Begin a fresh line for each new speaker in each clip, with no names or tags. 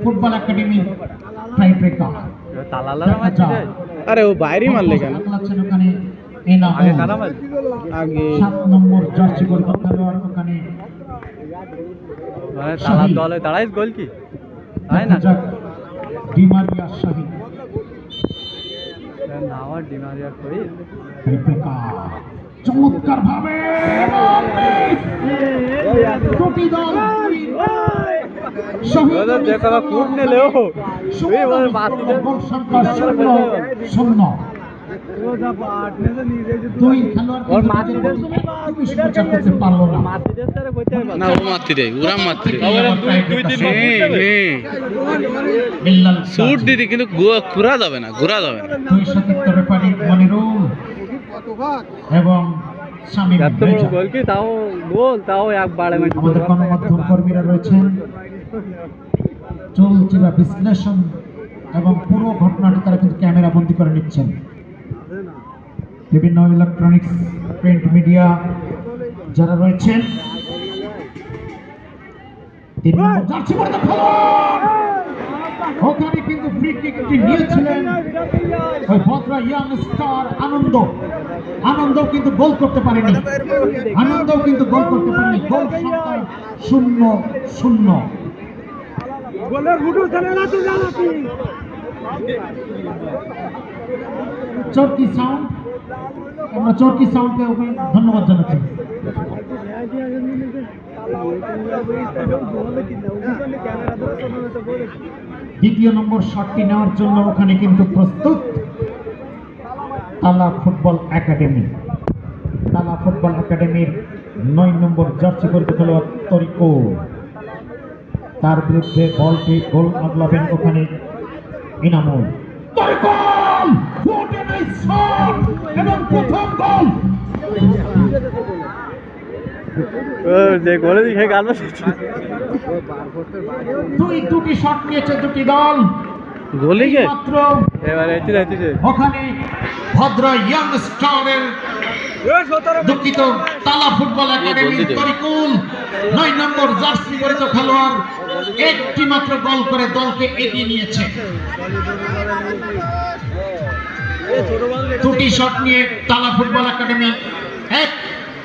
Football academy tie breaker.
আরে ও বাইরে মারলে কেন?
ওখানে
আগে
7 নম্বর জার্সি পরিহিত খেলোয়াড় ওখানে
তালার দলে দাঁড়াই গোল কি তাই না?
ডিমারিয়া শাহিন
নাওয়া ডিমারিয়া কই
চমৎকার ভাবে দুটি দল
দেখা কুট নিলেও
শূন্য দুই খেলোয়াড় পারলো না।
না ও মাত্রে ওরা মাত্রে সুট দিদি কিন্তু ঘোরা যাবে না, ঘোরা যাবে না।
দুই সতীর্থ রেফারি মনিরুল এবং শামীম রেজা।
গোল কি তাও গোল তাও একবারে
আমাদের গণমাধ্যম কর্মীরা রয়েছেন, চলছে বিশ্লেষণ এবং পুরো ঘটনাটি তারা কিন্তু ক্যামেরা বন্দী করে নিচ্ছেন। বিভিন্ন ইলেকট্রনিক্স প্রিন্ট মিডিয়া যারা রয়েছেন, 3 নম্বর জার্সি পরিহিত খেলোয়াড় ওখানে কিন্তু ফ্রি কিকটি নিয়েছিলেন ওই ভদ্রা ইয়াং স্টার আনন্দ। আনন্দ কিন্তু গোল করতে পারেনি, আনন্দ কিন্তু গোল করতে পারেনি। গোল সংখ্যা 0-0। চরকি সাউন্ড, আমরা চরকি সাউন্ডকে ধন্যবাদ জানাচ্ছি। দ্বিতীয় নম্বর শটটি নেওয়ার জন্য ওখানে কিন্তু প্রস্তুত তালা ফুটবল একাডেমি। তালা ফুটবল একাডেমির 9 নম্বর জার্সি পরিহিত খেলোয়াড় তরিকো, তার বিরুদ্ধে বলটি গোল আগলাবেন ওখানে ইনামুল। এবং প্রথম গোল
যে গোলে দিকে গাল
দুটি শট নিয়েছে দুটি দল।
গোলে গে
মাত্র
এবারে
ওখানে ভদ্র ইয়াং স্টারের দুঃখিত তালা ফুটবল একাডেমির তরিকুল 9 নম্বর জার্সি পরিহিত খেলোয়াড় একটি মাত্র গোল করে দলকে এগিয়ে নিয়েছে। দুটি শট নিয়ে তালা ফুটবল একাডেমি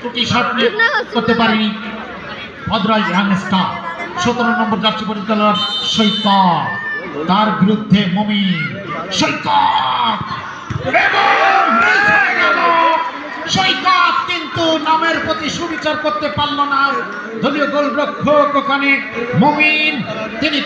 দুটি শট নিয়ে করতে পারেনি ভদ্র ইয়াং স্টার। 17 নম্বর জার্সি পরিহিত খেলোয়াড় সৈকত, তার বিরুদ্ধে মমিন। সৈকত কিন্তু নামের প্রতি সুবিচার করতে পারল না। দলীয় গোলরক্ষক ওখানে মমিন, তিনি